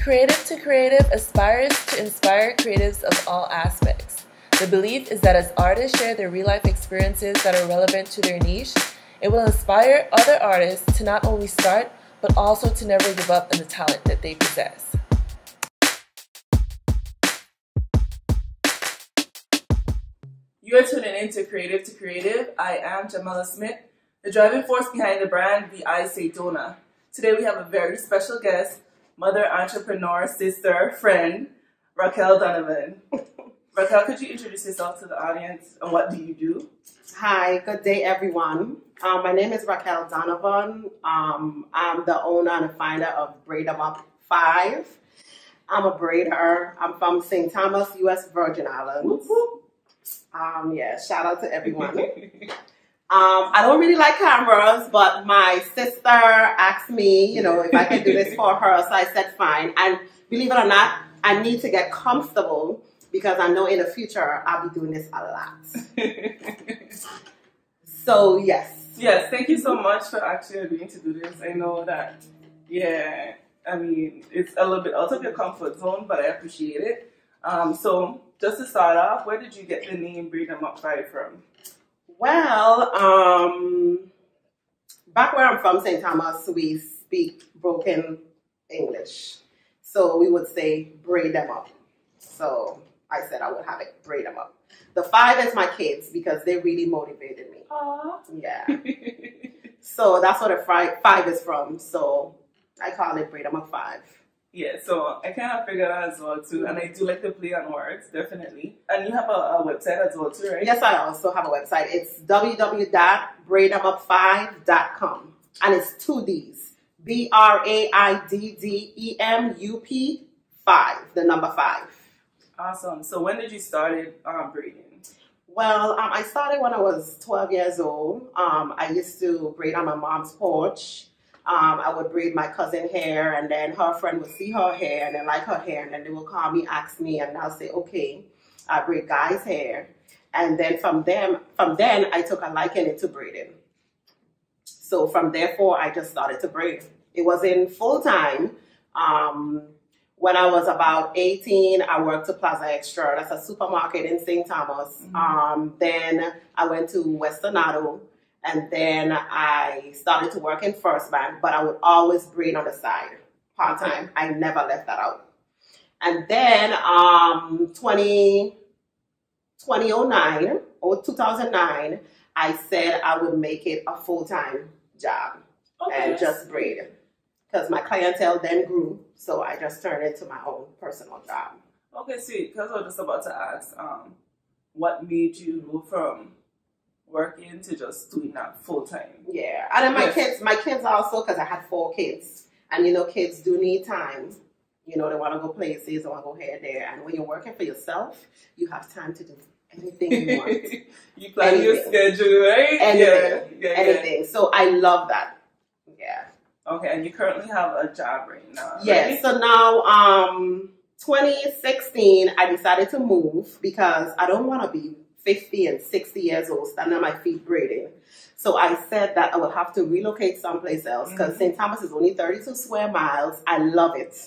Creative to Creative aspires to inspire creatives of all aspects. The belief is that as artists share their real-life experiences that are relevant to their niche, it will inspire other artists to not only start, but also to never give up on the talent that they possess. You are tuning in to Creative to Creative. I am Jamala Smith, the driving force behind the brand, the I Say Dona. Today we have a very special guest, mother, entrepreneur, sister, friend, Raquel Donavon. Raquel, could you introduce yourself to the audience and what do you do? Hi, good day everyone. My name is Raquel Donavon. I'm the owner and the founder of Braider 5. I'm a braider. I'm from St. Thomas, U.S. Virgin Islands. Whoop, whoop. Yeah, shout out to everyone. I don't really like cameras, but my sister asked me, if I could do this for her, so I said fine. And believe it or not, I need to get comfortable because I know in the future I'll be doing this a lot. So yes. Yes, thank you so much for actually agreeing to do this. I know that, it's a little bit out of your comfort zone, but I appreciate it. So just to start off, where did you get the name Braider 5 from? Well, back where I'm from, St. Thomas, we speak broken English. So we would say braid them up. So I said I would have it braid them up. The 5 is my kids because they really motivated me. Aww. Yeah. So that's what the 5 is from. So I call it Braider 5. Yeah, so I kind of figured out as well too, and I do like to play on words, definitely. And you have a website as well too, right? Yes, I also have a website. It's www.braidemup5.com, and it's 2 D's. BRAIDDEMUP 5, the number 5. Awesome. So when did you start braiding? Well, I started when I was 12 years old. I used to braid on my mom's porch. I would braid my cousin hair, and then her friend would see her hair and then like her hair, and then they would call me, ask me, and I'll say, okay, I braid guys' hair. And then from then I took a liking into braiding. So from therefore, I just started to braid. It was in full time. When I was about 18, I worked at Plaza Extra. That's a supermarket in St. Thomas. Mm-hmm. Then I went to Western Auto. And then I started to work in First Bank, but I would always braid on the side, part-time. I never left that out. And then 2009, I said I would make it a full-time job and just braid. Because my clientele then grew, so I just turned it into my own personal job. Okay, sweet. Because I was just about to ask, what made you move from working to just doing that full time? Yeah, and then my kids also, because I had 4 kids, and kids do need time. They want to go places, they want to go here, there, and when you're working for yourself, you have time to do anything you want. You plan your schedule, right? Anything, anything. So I love that. Yeah. Okay, and you currently have a job right now. Yes. Right? So now, 2016, I decided to move because I don't want to be 50 and 60 years old, standing on my feet braiding. So I said that I would have to relocate someplace else because St. Thomas is only 32 square miles. I love it.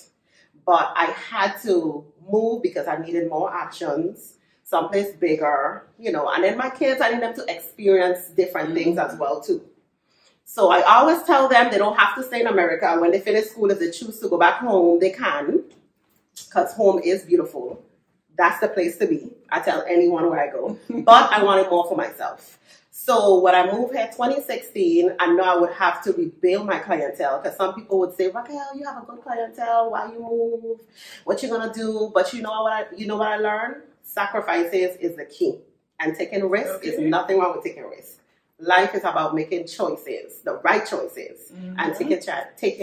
But I had to move because I needed more options, someplace bigger, and then my kids, I need them to experience different things as well too. So I always tell them they don't have to stay in America. When they finish school, if they choose to go back home, they can, because home is beautiful. That's the place to be. I tell anyone where I go. But I wanted more for myself. So when I moved here 2016, I know I would have to rebuild my clientele because some people would say, Raquel, you have a good clientele. Why you move? What you gonna do? But you know what I learned? Sacrifices is the key. And taking risks is nothing wrong with taking risks. Life is about making choices, the right choices, and taking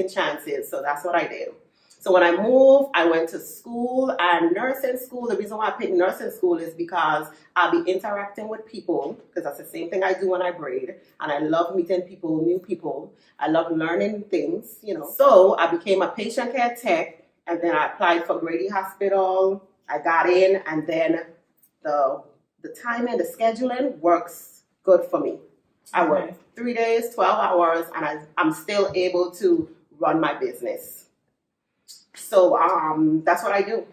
chances. So that's what I did. So when I moved, I went to school and nursing school. The reason why I picked nursing school is because I'll be interacting with people, because that's the same thing I do when I braid. And I love meeting people, new people. I love learning things, So I became a patient care tech, and then I applied for Grady Hospital. I got in, and then the timing, the scheduling works good for me. I work 3 days, 12 hours, and I'm still able to run my business. So that's what I do.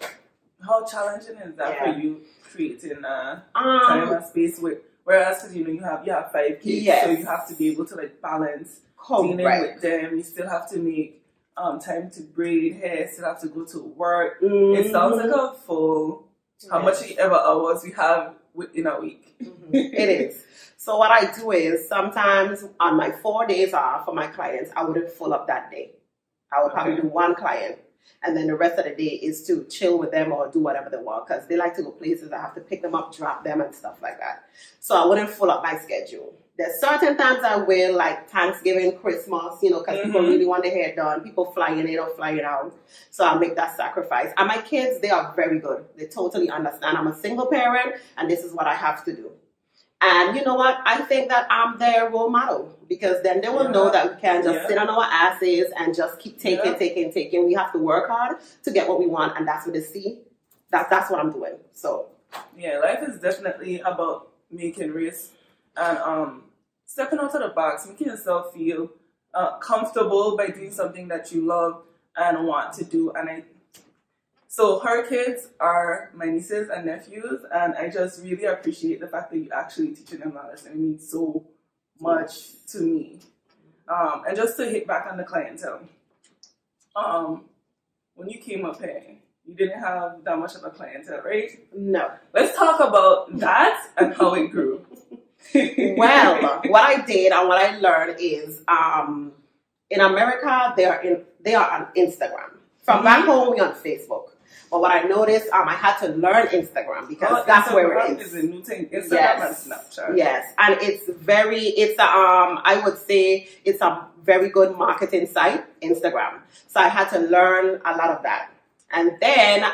How challenging is that for you, creating a time Um, and space with, whereas, because you have 5 kids, Yes. so you have to be able to like balance dealing Correct. with them. You still have to make time to braid hair, still have to go to work. It sounds like a full, how much ever hours we have in a week. It is. So what I do is sometimes on my 4 days off for my clients, I wouldn't full up that day. I would probably do one client, and then the rest of the day is to chill with them or do whatever they want, because they like to go places. I have to pick them up, drop them, and stuff like that. So I wouldn't full up my schedule. There's certain times I will, like Thanksgiving, Christmas, because people really want their hair done. People flying in or flying out. So I'll make that sacrifice. And my kids, they are very good. They totally understand. I'm a single parent, and this is what I have to do. And you know what? I think that I'm their role model, because then they will know that we can't just sit on our asses and just keep taking. We have to work hard to get what we want, and that's what they see. That's what I'm doing. So yeah, life is definitely about making risk and stepping out of the box, making yourself feel comfortable by doing something that you love and want to do. And so her kids are my nieces and nephews, and I just really appreciate the fact that you actually teaching them that lesson. It means so much to me. And just to hit back on the clientele, when you came up here, you didn't have that much of a clientele, right? no. Let's talk about that and how it grew. Well, what I did and what I learned is in America they are on Instagram. From back home, we're on Facebook. But what I noticed, I had to learn Instagram, because that's where it is. Instagram is a new thing. Instagram and Snapchat. Yes, and I would say it's a very good marketing site, Instagram. So I had to learn a lot of that. And then,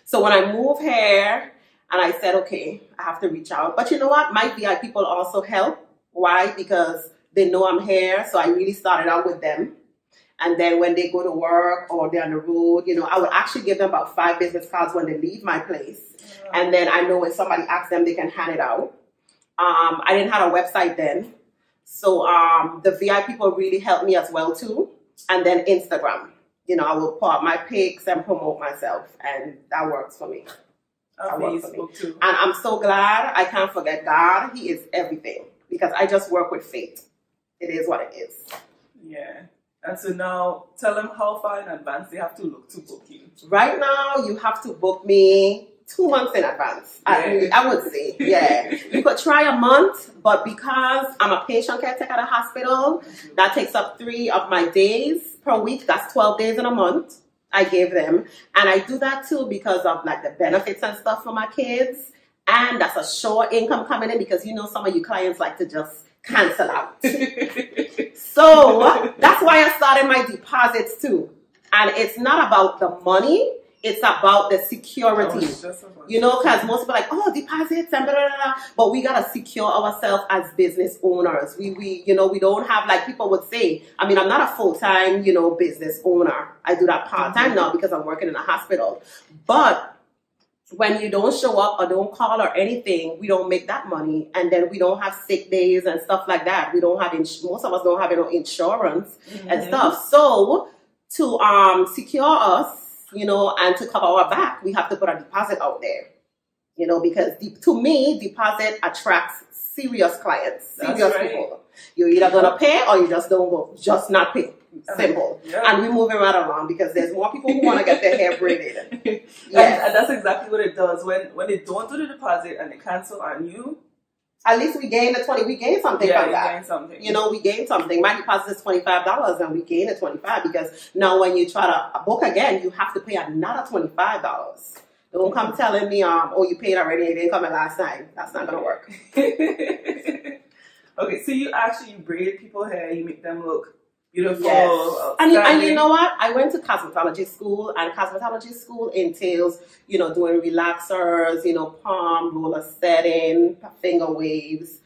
so when I moved here, and I said, okay, I have to reach out. But you know what? My VI people also help. Why? Because they know I'm here. So I really started out with them. And then when they go to work or they're on the road, I would actually give them about 5 business cards when they leave my place. And then I know when somebody asks them, they can hand it out. I didn't have a website then. So the VI people really helped me as well too. And then Instagram. I will put up my pics and promote myself. And that works for me. Facebook too. And I'm so glad. I can't forget God. He is everything. Because I just work with faith. It is what it is. Yeah. And so now, tell them how far in advance they have to look to book you. Right now, you have to book me 2 months in advance. Yeah. I would say, yeah. You could try a month, but because I'm a patient caretaker at a hospital, that takes up 3 of my days per week. That's 12 days in a month I gave them. And I do that too because of like the benefits and stuff for my kids. And that's a sure income coming in, because some of you clients like to just cancel out. So that's why I started my deposits too. And it's not about the money, it's about the security. Because most people are like, oh, deposits and blah, blah, blah. But we gotta secure ourselves as business owners. We don't have, like people would say, I'm not a full-time, business owner. I do that part-time now because I'm working in a hospital. But when you don't show up or don't call or anything, we don't make that money. And then we don't have sick days and stuff like that. We don't have, most of us don't have insurance and stuff. So to secure us, and to cover our back, we have to put a deposit out there. Because to me, deposit attracts serious clients, serious people. You're either going to pay or you just don't go, just not pay. Simple. And we're moving right along because there's more people who want to get their hair braided. Yes. And that's exactly what it does. When they don't do the deposit and they cancel on you, at least we gain the 20. We gain something from that. Gain something. We gain something. My deposit is $25 and we gain the $25, because now when you try to book again, you have to pay another $25. Don't come telling me, oh, you paid already and it didn't come in last time. That's not gonna work. Okay, so you braid people's hair, you make them look beautiful. Yes. And you know what? I went to cosmetology school, and cosmetology school entails, doing relaxers, palm, roller setting, finger waves,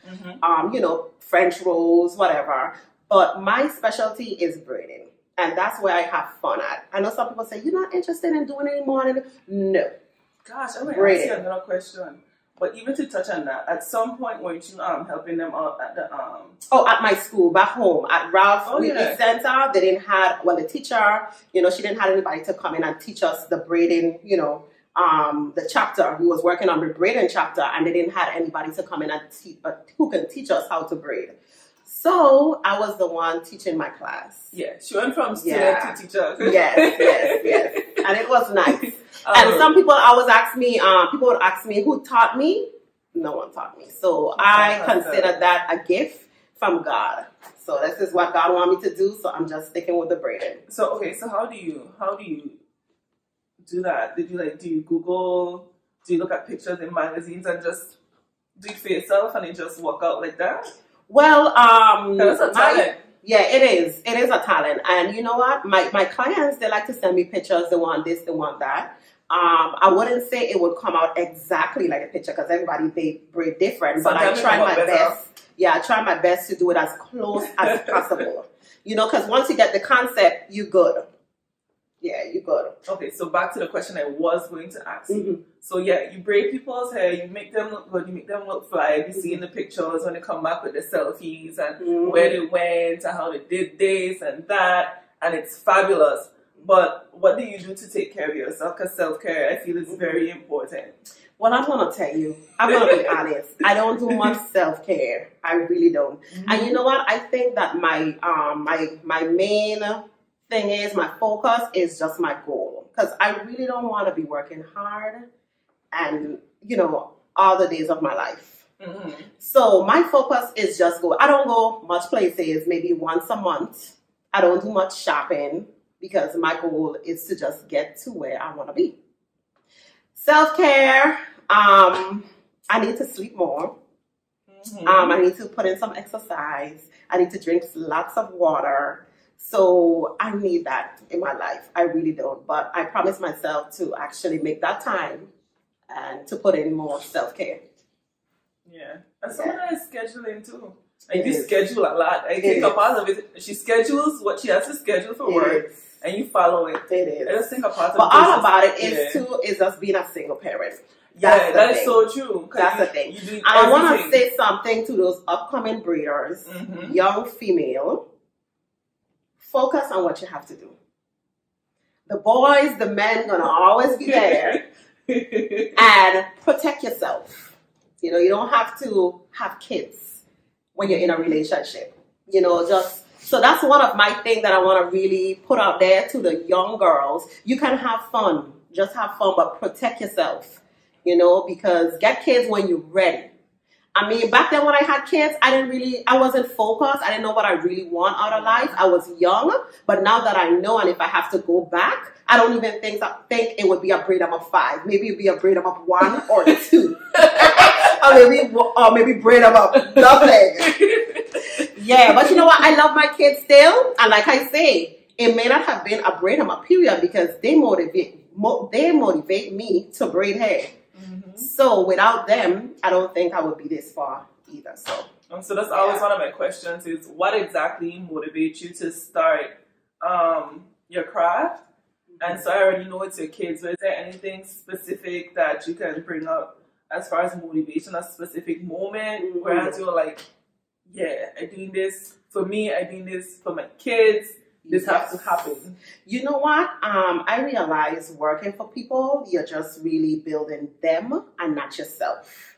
French rolls, whatever. But my specialty is braiding, and that's where I have fun at. I know some people say, you're not interested in doing it anymore. No. Gosh, I'm going to ask you another question. But even to touch on that, at some point weren't you helping them out at the Oh, at my school back home at Ralph Whitney yeah. Center, they didn't have the teacher, you know, she didn't have anybody to come in and teach us the braiding, you know, the chapter. We was working on the braiding chapter, and they didn't have anybody to come in and who can teach us how to braid. So I was the one teaching my class. Yeah, she went from student to teacher. Yes. And it was nice. And some people always ask me, people would ask me, who taught me? No one taught me. So I consider that a gift from God. So this is what God wanted me to do. So I'm just sticking with the braiding. So okay, so how do you do that? Do you Google? Do you look at pictures in magazines and just do it for yourself and you just walk out like that? Well, that's a talent. Yeah, it is. It is a talent. And you know what? My clients, they like to send me pictures. They want this, they want that. I wouldn't say it would come out exactly like a picture because everybody, they braid different. But I try my best. Yeah, I try my best to do it as close as possible. You know, because once you get the concept, you're good. Yeah, you're good. Okay, so back to the question I was going to ask you. So yeah, you braid people's hair, you make them look good, you make them look fly. You see in the pictures when they come back with the selfies and where they went and how they did this and that, and it's fabulous. But what do you do to take care of yourself? Because self-care, I feel, is very important. Well, I'm going to tell you, I'm going to be honest. I don't do much self-care. I really don't. And you know what? I think that my main thing is, my focus is just my goal. Because I really don't want to be working hard and, you know, all the days of my life. So my focus is just go. I don't go much places, maybe once a month. I don't do much shopping because my goal is to just get to where I want to be. Self-care, I need to sleep more. I need to put in some exercise. I need to drink lots of water. So I need that in my life. I really don't. But I promise myself to actually make that time and to put in more self-care. Yeah. And some of that is scheduling too. Like you schedule a lot. I think a part of it, she schedules what she has to schedule for work. And you follow it. It is. I just think a part of it. But all about it is just being a single parent. Yeah, that is so true. That's the thing. And I want to say something to those upcoming breeders, young female. Focus on what you have to do. The boys, the men, gonna always be there. And protect yourself. You know, you don't have to have kids when you're in a relationship. You know, just... So that's one of my things that I want to really put out there to the young girls. You can have fun. Just have fun, but protect yourself. You know, because get kids when you're ready. I mean, back then when I had kids, I wasn't focused. I didn't know what I really want out of life. I was young. But now that I know, and if I have to go back, I don't even think it would be a braid up 5. Maybe it'd be a braid up 1 or 2. or maybe braid up nothing. Yeah, but you know what? I love my kids still. And like I say, it may not have been a braid up period because they motivate me to braid hair. So without them, I don't think I would be this far either. So that's always one of my questions is what exactly motivates you to start your craft? And so I already know it's your kids, but is there anything specific that you can bring up as far as motivation, a specific moment where you're like, yeah, I'm doing this for me, I'm doing this for my kids. This has to happen. You know what? I realize working for people, you're just really building them and not yourself.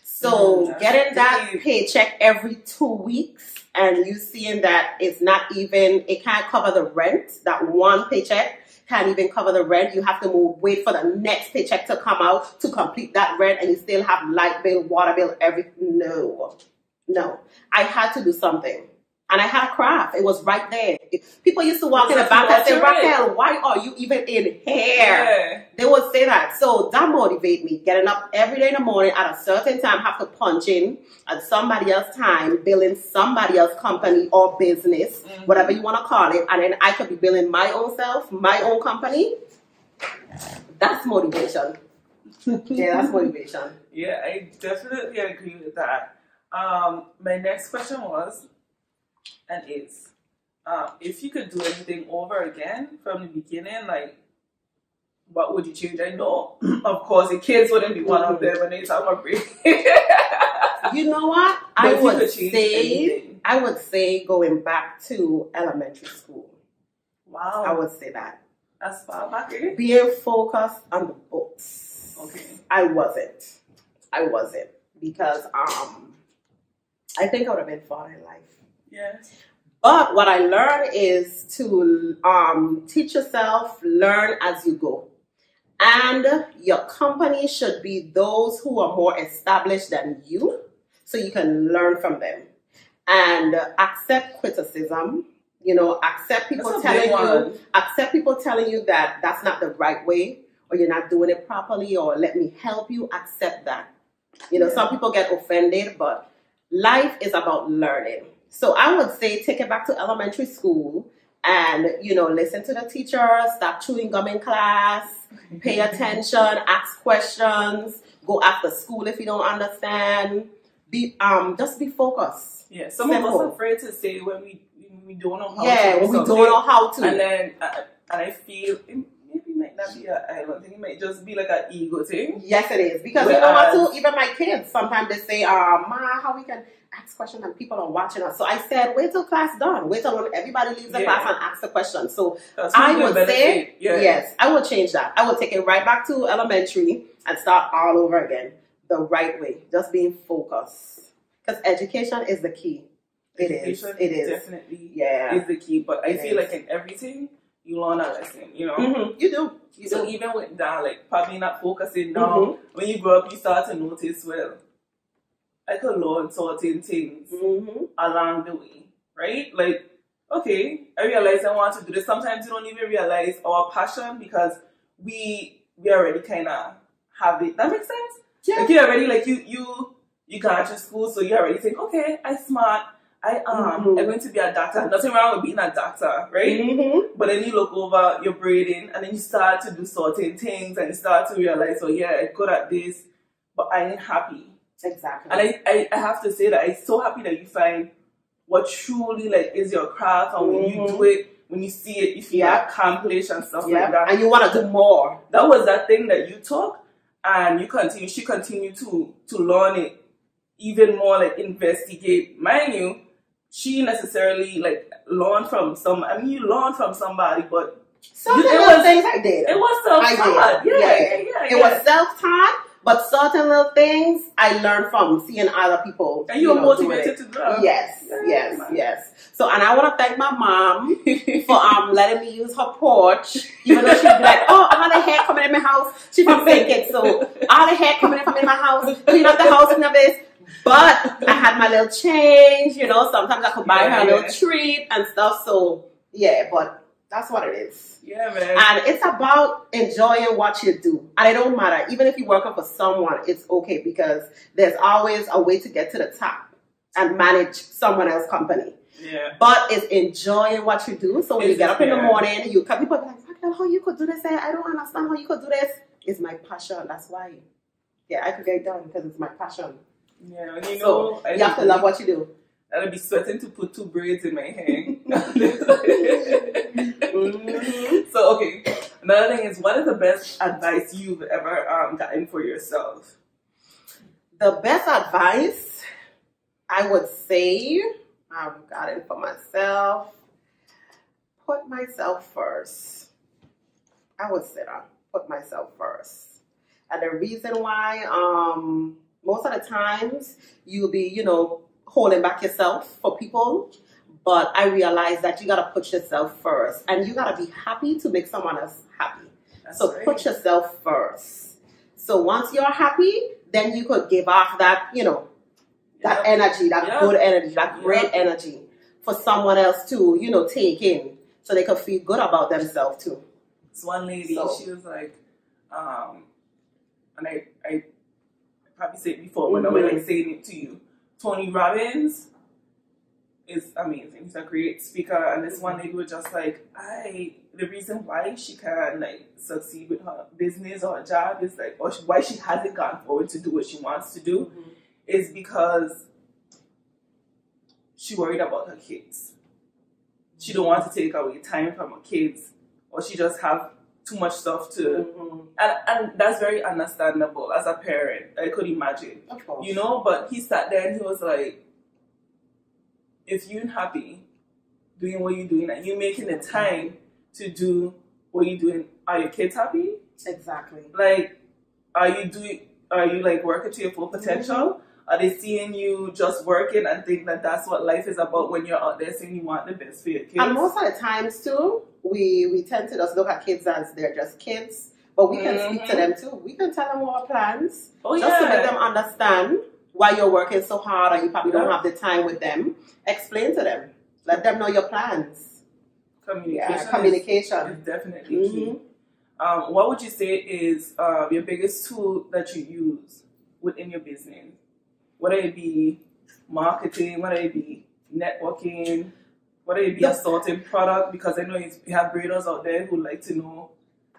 So getting that paycheck every 2 weeks and you seeing that it can't cover the rent, that one paycheck can't even cover the rent. You have to wait for the next paycheck to come out to complete that rent and you still have light bill, water bill, everything. No. I had to do something. And I had a craft. It was right there. People used to walk in the back and say, Raquel, why are you even in here? Yeah. They would say that. So that motivated me. Getting up every day in the morning at a certain time, have to punch in at somebody else's time, billing somebody else's company or business, whatever you want to call it. And then I could be billing my own self, my own company. That's motivation. Yeah, that's motivation. Yeah, I definitely agree with that. My next question was, and if you could do anything over again from the beginning, like, what would you change? I know, of course, the kids wouldn't be one of them when they talk about braiding. You know what? I would say going back to elementary school. Wow. I would say that. That's far back, eh? Being focused on the books. Okay. I wasn't. Because I think I would have been far in life. Yes. But what I learned is to teach yourself, learn as you go. And your company should be those who are more established than you, so you can learn from them. And accept criticism. You know, accept people telling you that that's not the right way, or you're not doing it properly, or let me help you. Accept that. You know, some people get offended, but life is about learning. So I would say take it back to elementary school and, you know, listen to the teachers, stop chewing gum in class, pay attention, ask questions, go after school if you don't understand. Just be focused. Yeah, some of us are afraid to say when we don't know how to. Yeah, when we don't know how to. And then, and I feel it might not be I don't think it might just be like an ego thing. Yes, it is. Because you know what, too? Even my kids, sometimes they say, Ma, how we can ask questions and people are watching us. So I said, wait till class done. Wait till when everybody leaves the class and ask the question. So I would say, yes, I would change that. I would take it right back to elementary and start all over again. The right way. Just being focused. Because education is the key. Education It is. Definitely is the key. But I feel like in everything, you learn a lesson, you know? Mm-hmm. You do. So even with that, like probably not focusing now, when you grow up, you start to notice, well, I could learn certain things along the way, right? Like, okay, I realize I want to do this. Sometimes you don't even realize our passion because we already kind of have it. That makes sense? Yeah. Like you already, like you got to school, so you already think, okay, I'm smart. I'm going to be a doctor. Nothing wrong with being a doctor, right? But then you look over your braiding and then you start to do certain things and you start to realize, oh yeah, I'm good at this, but I ain't happy. Exactly. And I have to say that I'm so happy that you find what truly like is your craft, and when you do it, when you see it, you feel accomplished and stuff like that. And you want to do more. That was that thing that you took and she continued to learn it even more, like investigate. Mind you, she necessarily like learned from you learned from somebody, but certain little things I did. It was self-taught. It was self-taught, but certain little things I learned from seeing other people. And you were motivated to do that. Yes. So, and I want to thank my mom for letting me use her porch, even though she'd be like, oh, all the hair coming in my house. She from St. so all the hair coming in my house, clean up the house and everything. But I had my little change, you know, sometimes I could buy her a little treat and stuff. So, yeah, but that's what it is. Yeah, man. And it's about enjoying what you do. And it don't matter. Even if you're working for someone, it's okay because there's always a way to get to the top and manage someone else's company. Yeah. But it's enjoying what you do. So when you get up in the morning, you come, people be like, Raquel, how you could do this? I don't understand how you could do this. It's my passion. That's why. Yeah, I could get it done because it's my passion. Yeah, and you know, so you have to love what you do. I'd be sweating to put 2 braids in my hair. So, okay, another thing is, what is the best advice you've ever gotten for yourself? The best advice I would say I've gotten for myself, put myself first. I would say that, put myself first. And the reason why, most of the times you'll be, you know, holding back yourself for people. But I realize that you got to put yourself first. And you got to be happy to make someone else happy. So put yourself first. So once you're happy, then you could give off that, you know, that energy, that good energy, that great energy for someone else to, you know, take in. So they could feel good about themselves too. This one lady, she was like, and I probably said it before, but nobody like saying it to you. Tony Robbins is amazing. He's a great speaker, and this one lady was just like, the reason why she can like succeed with her business or her job is like, or why she hasn't gone forward to do what she wants to do, is because she worried about her kids. She don't want to take away time from her kids, or she just have too much stuff to, and that's very understandable as a parent. I could imagine, of course. you know. But he sat there and he was like, if you're happy doing what you're doing and you're making the time to do what you're doing, are your kids happy? Exactly. Like, are you like working to your full potential? Are they seeing you just working and think that that's what life is about when you're out there saying you want the best for your kids? And most of the times too, we tend to just look at kids as they're just kids, but we can speak to them too. We can tell them our plans, just to make them understand why you're working so hard and you probably don't have the time with them. Explain to them. Let them know your plans. Communication is definitely key. What would you say is your biggest tool that you use within your business? Whether it be marketing, whether it be networking, whether it be assorting product, because I know you have breeders out there who like to know.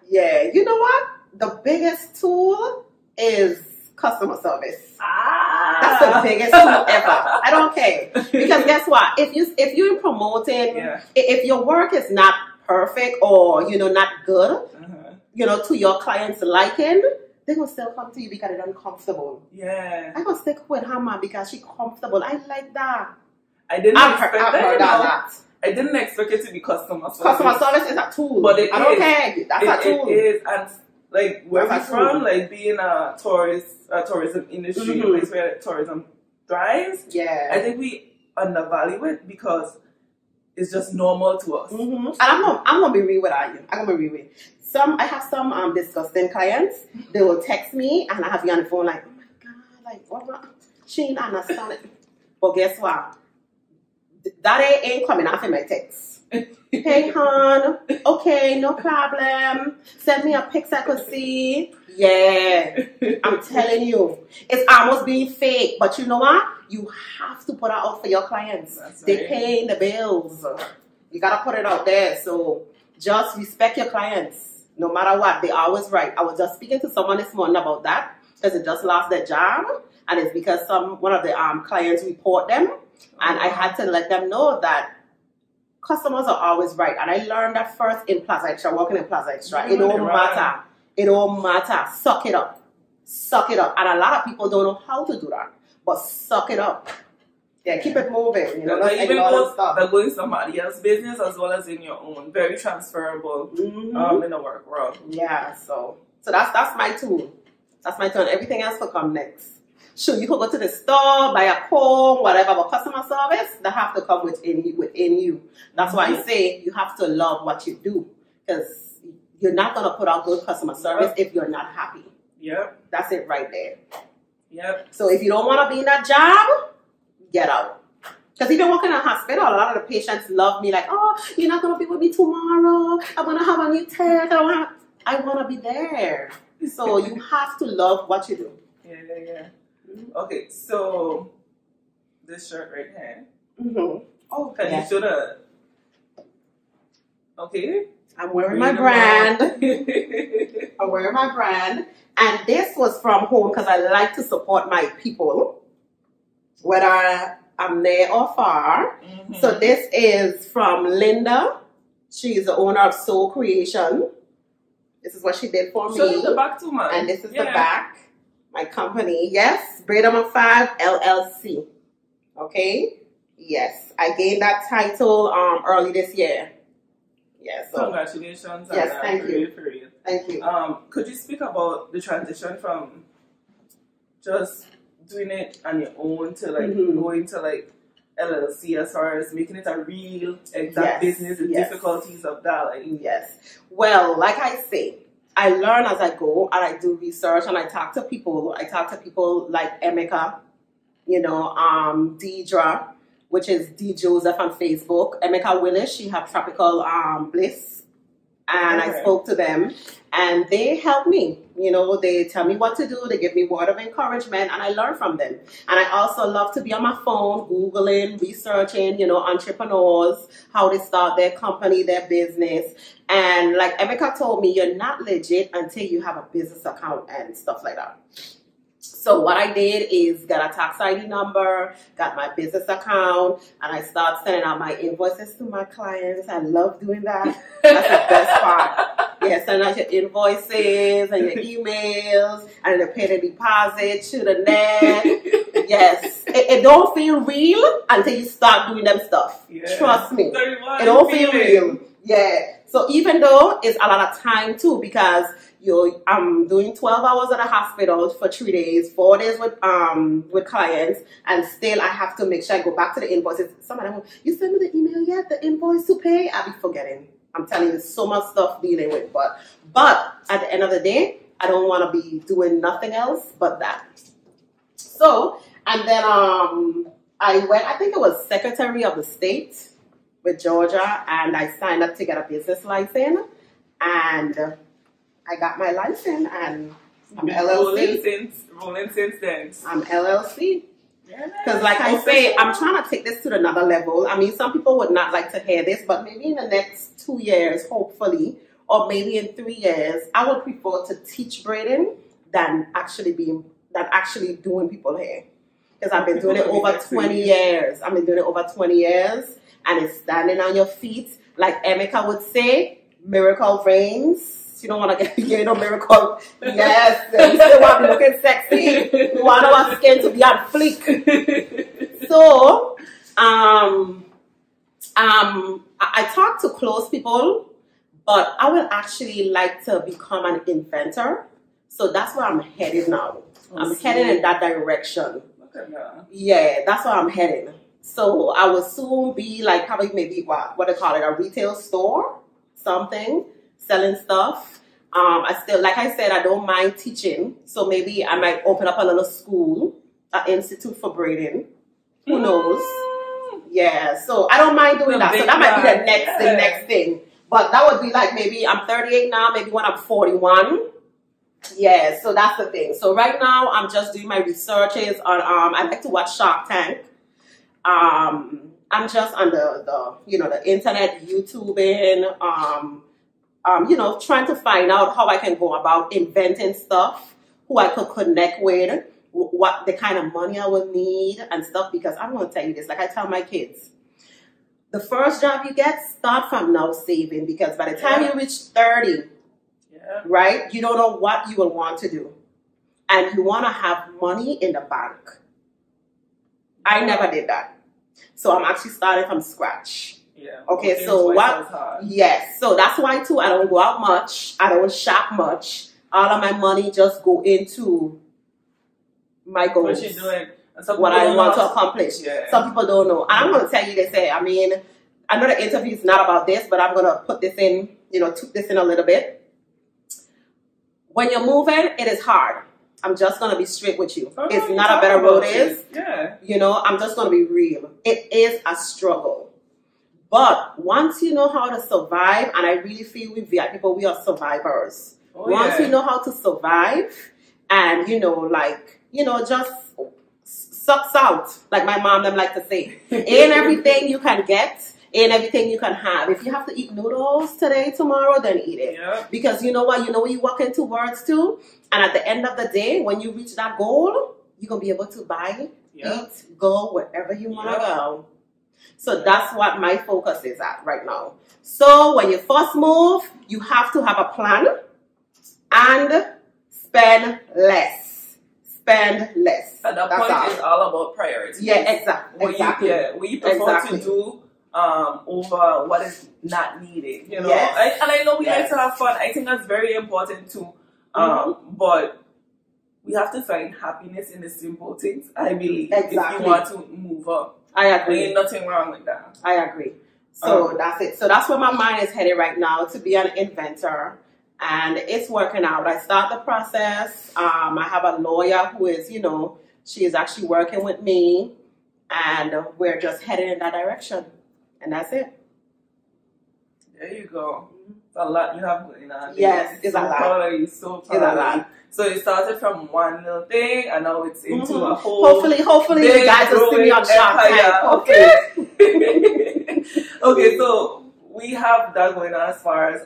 Yeah, you know what? The biggest tool is customer service. That's the biggest tool ever. I don't care. Because guess what? If you're promoting, if your work is not perfect or, not good, to your client's liking, they're going to still come to you because they're uncomfortable. Yeah. I'm going to stick with Hammer because she's comfortable. I like that. I didn't expect that. I didn't expect it to be customer service. Customer service is a tool. But I don't care. That's a tool. It is. And like where we're from, like being a tourism industry, a place where tourism thrives, I think we undervalue it because it's just normal to us. And I'm gonna be real with you. I'm gonna be real. I have some disgusting clients. They will text me and I have you on the phone like, oh my god, like what? She ain't understand it. But guess what? That ain't coming off in my text. Hey hon, okay, no problem. Send me a pic so I could see. Yeah, I'm telling you, it's almost being fake. But you know what? You have to put it out for your clients. They're paying the bills. You gotta put it out there. So just respect your clients. No matter what, they're always right. I was just speaking to someone this morning about that because they just lost their job, and it's because one of the clients report them, and I had to let them know that customers are always right. And I learned that first in Plaza Extra, working in Plaza Extra. It don't matter. It don't matter. Suck it up. Suck it up. And a lot of people don't know how to do that. But suck it up. Yeah, keep it moving. Even going somebody else's business as well as in your own. Very transferable in the work world. Yeah, so that's my tool. That's my tool. And everything else will come next. Sure, you can go to the store, buy a comb, whatever, but customer service, they have to come within you. That's why I say you have to love what you do, because you're not going to put out good customer service if you're not happy. Yep. That's it right there. Yep. So if you don't want to be in that job, get out. Because even working in a hospital, a lot of the patients love me like, oh, you're not going to be with me tomorrow. I'm going to have a new tech. I want to be there. So you have to love what you do. Yeah. Okay, so this shirt right here. Oh, can you show the? Okay. I'm wearing my brand. I'm wearing my brand, and this was from home because I like to support my people, whether I'm near or far. So this is from Linda. She is the owner of Soul Creation. This is what she did for me. Show them the back too, man. And this is the back. My company, yes, Braider 5 LLC. Okay, yes, I gained that title early this year. Yes, so congratulations. Yes, thank you. Thank you. Could you speak about the transition from just doing it on your own to like going to like LLC as far as making it a real exact business, the difficulties of that? Like, well, like I say, I learn as I go, and I do research, and I talk to people. I talk to people like Emeka, Deidre, which is D Joseph on Facebook. Emeka Willis, she have Tropical Bliss, and I spoke to them, and they help me. They tell me what to do. They give me word of encouragement, and I learn from them. And I also love to be on my phone, Googling, researching, entrepreneurs, how they start their company, their business. And like Emeka told me, you're not legit until you have a business account and stuff like that. So what I did is got a tax ID number, got my business account, and I start sending out my invoices to my clients. I love doing that. That's the best part. Yeah, send out your invoices and your emails and then pay the deposit to the net. Yes. It don't feel real until you start doing them stuff. Yeah. Trust me. It don't feel real. Yeah. So even though it's a lot of time too, because I'm doing 12 hours at a hospital for 3 days, 4 days with clients, and still I have to make sure I go back to the invoices. Some of them, you send me the email yet, the invoice to pay? I'll be forgetting. I'm telling you, so much stuff dealing with. But at the end of the day, I don't want to be doing nothing else but that. So, and then I went, I think it was Secretary of the State with Georgia, and I signed up to get a business license, and I got my license, and I'm LLC. Rolling since then. I'm LLC. Because like I say, I'm trying to take this to another level. I mean, some people would not like to hear this, but maybe in the next 2 years, hopefully, or maybe in 3 years, I would prefer to teach braiding than actually doing people hair. Because I've been doing it over 20 years. I've been doing it over 20 years, and it's standing on your feet. Like Emeka would say, miracle reigns. You don't want to get no miracle. Yes, we still want to be looking sexy. We want our skin to be on fleek. So, I talk to close people, but I would actually like to become an inventor. So that's where I'm headed now. I'm heading in that direction. Look at that. Yeah, that's where I'm heading. So I will soon be like probably maybe what they call it, a retail store, something. Selling stuff. I still, like I said, I don't mind teaching. So maybe I might open up a little school, an institute for braiding. Who knows? Yeah. So I don't mind doing that. So that might be the next thing. But that would be like maybe I'm 38 now. Maybe when I'm 41. Yeah. So that's the thing. So right now I'm just doing my researches on. I like to watch Shark Tank. I'm just on the internet, YouTubing. Trying to find out how I can go about inventing stuff, who I could connect with, what the kind of money I would need and stuff, because I'm going to tell you this, like I tell my kids, the first job you get, start from now saving, because by the time you reach 30, right, you don't know what you will want to do. And you want to have money in the bank. I never did that. So I'm actually starting from scratch. Yeah. Okay, so what? Yes. So that's why too, I don't go out much. I don't shop much. All of my money just go into my goals. What you're doing. What I want to accomplish. Yeah. Some people don't know. And I'm going to tell you, they say, I mean, I know the interview is not about this, but I'm going to put this in, took this in a little bit. When you're moving, it is hard. I'm just going to be straight with you. It's not a better road is. Yeah. I'm just going to be real. It is a struggle. But once you know how to survive, and I really feel with VI people, we are survivors. Once you know how to survive, and just sucks out, like my mom them like to say, ain't everything you can get, ain't everything you can have. If you have to eat noodles today, tomorrow, then eat it. Yeah. Because you know what? You know what you walk into words too, and at the end of the day, when you reach that goal, you're gonna be able to buy, eat, go wherever you wanna go. So that's what my focus is at right now. So when you first move, you have to have a plan and spend less. Spend less. At that point, it's all about priorities. Yeah, exactly. What you prefer to do over what is not needed. Yes. And I know we like to have fun. I think that's very important too. But we have to find happiness in the simple things, I believe, if you want to move up. I agree. There ain't nothing wrong with that. I agree. So that's it. So that's where my mind is headed right now, to be an inventor. And it's working out. I start the process. I have a lawyer who is, she is actually working with me. And we're just heading in that direction. And that's it. There you go. It's a lot you have going on. Yes, it's a lot. Proud of you, so proud of you. So it started from one little thing, and now it's into a whole. Hopefully, you guys will see me on Shark Tank. Okay, so we have that going on as far as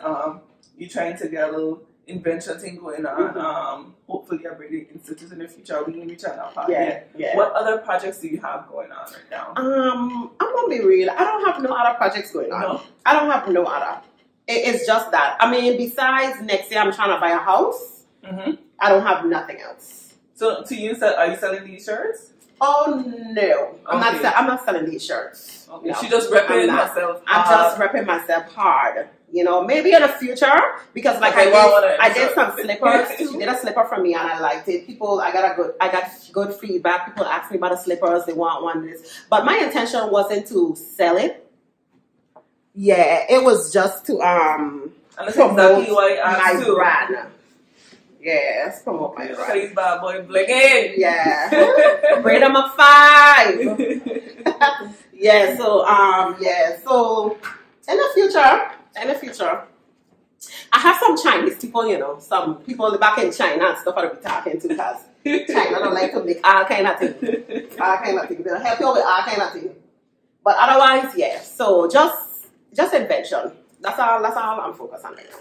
you trying to get a little invention thing going on. Hopefully, a braiding institute in the future. We can reach out that part. Yeah. What other projects do you have going on right now? I'm gonna be real. I don't have no other projects going on. No? I don't have no other. It's just that. I mean, besides next year, I'm trying to buy a house. I don't have nothing else. So, to you, are you selling these shirts? Oh no, I'm not selling these shirts. Okay. No, she just repping herself. I'm just repping myself hard. You know, maybe in the future, because like I did some slippers. She did a slipper for me and I liked it. I got good feedback. People asked me about the slippers. They want one this, but my intention wasn't to sell it. Yeah, it was just to promote exactly why I my brand. Yes, promote my brand. Please, bad boy, blinking. Yeah, Braider my 5. Yeah, so in the future, I have some Chinese people, you know, some people back in China and stuff I'll be talking to because China don't like to make all kind of things. All kind of things. They'll help you with all kind of things. But otherwise, yeah. So just invention. That's all I'm focused on right now.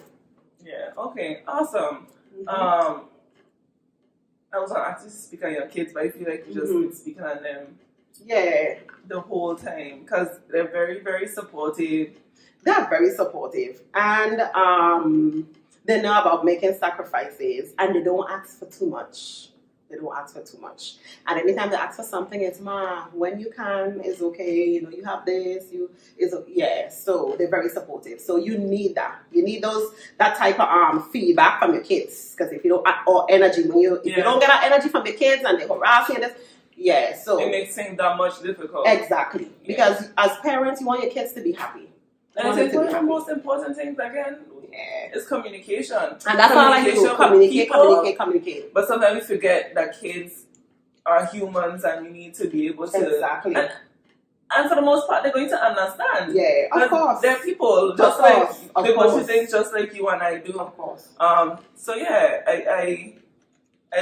Yeah, okay, awesome. I was gonna ask you to speak on your kids, but I feel like you just been speaking on them the whole time because they're very, very supportive. They're very supportive and they know about making sacrifices and they don't ask for too much. And anytime they ask for something, it's when you can, it's okay, you know, you have this, so they're very supportive. So you need that. You need that type of feedback from your kids. Because if you don't, or energy, if you don't get that energy from your kids and they harass you, so it makes things that much difficult. Exactly. Because as parents, you want your kids to be happy. And I think one of the most important things again is communication. And that's all I do. Communicate. But sometimes we forget that kids are humans and you need to be able to and for the most part they're going to understand. Yeah, of course. They're people just they go through things just like you and I do. Of course. So yeah, I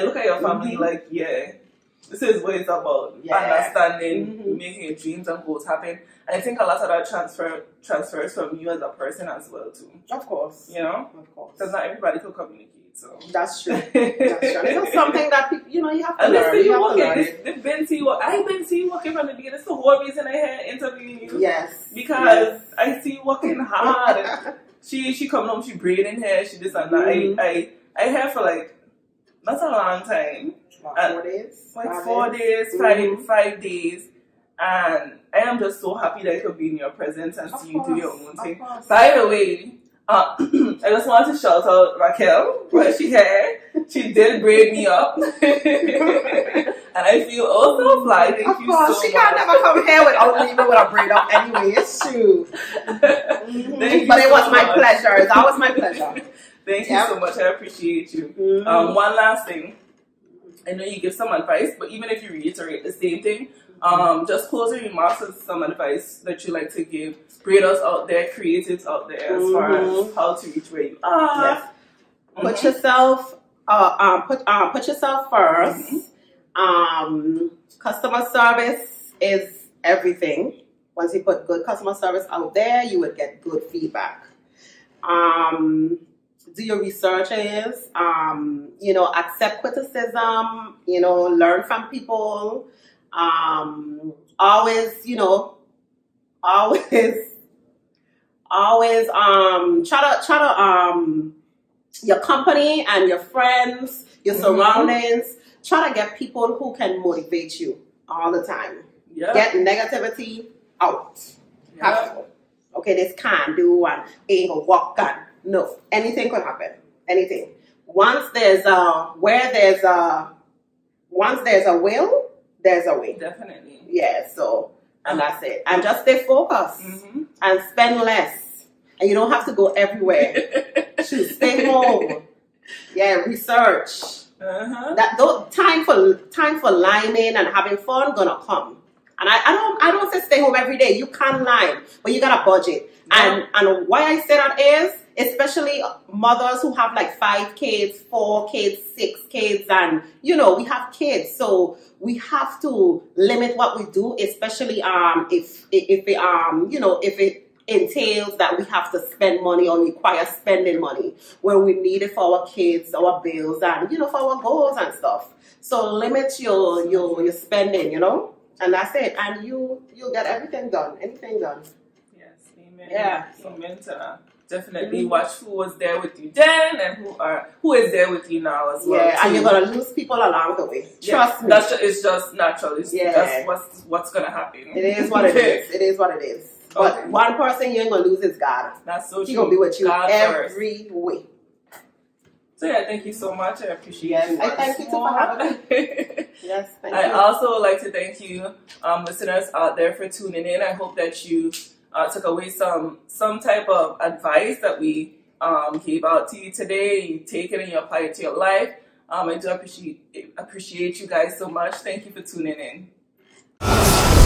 look at your family like, this is what it's about. Understanding, making your dreams and goals happen. And I think a lot of that transfers from you as a person as well too. Of course. You know? Of course. Because not everybody can communicate. So that's true. It's something that people, you have to learn. I've been to you working from the beginning. That's the whole reason I had interviewing you. Yes. Because I see you working hard. She come home, she braiding hair, she this and that. I had for like not a long time. 4 days? Like 4 days, 5 days. And I am just so happy that I could be in your presence and see you do your own thing. By the way, I just wanted to shout out Raquel, right? She did braid me up. And I feel so fly. Thank you so much. She can't never come here without leaving with a braid up anyway. It's true. But it was my pleasure. It's always my pleasure. Thank you so much. I appreciate you. One last thing. I know you give some advice, but even if you reiterate the same thing, just closing remarks with some advice that you like to give braiders out there, creatives out there, as far as how to reach where you are. Put yourself, put yourself first. Customer service is everything. Once you put good customer service out there, you would get good feedback. Do your researches, accept criticism, learn from people. Always try to your company and your friends, your surroundings, try to get people who can motivate you all the time. Get negativity out. Okay, this can't do and ain't gonna work on. No, anything could happen. Anything. Once there's a will, there's a way. Definitely. Yeah, so, and that's it. And just stay focused and spend less. And you don't have to go everywhere. Stay home. Yeah, research. Time for liming and having fun gonna come. And I don't say stay home every day. You can lime, but you got a budget. And why I say that is, especially mothers who have like 5 kids, 4 kids, 6 kids, and we have kids, so we have to limit what we do, especially if it entails that we have to spend money or require spending money when we need it for our kids, our bills, and for our goals and stuff. So limit your spending, and that's it, and you'll get everything done, anything done. Yes, amen. Yeah. Amen to that. definitely watch who was there with you then and who is there with you now as well. Yeah, and you're gonna lose people along the way. Trust me. It's just natural. That's what's gonna happen. It is what it is. It is what it is. But one person you ain't gonna lose is God. That's so true. He's gonna be with you God every way. So yeah, thank you so much. I appreciate you. I thank you too for having me. Yes, thank you. I also would like to thank you, listeners out there, for tuning in. I hope that you took away some type of advice that we gave out to you today. You take it and you apply it to your life. I do appreciate you guys so much. Thank you for tuning in.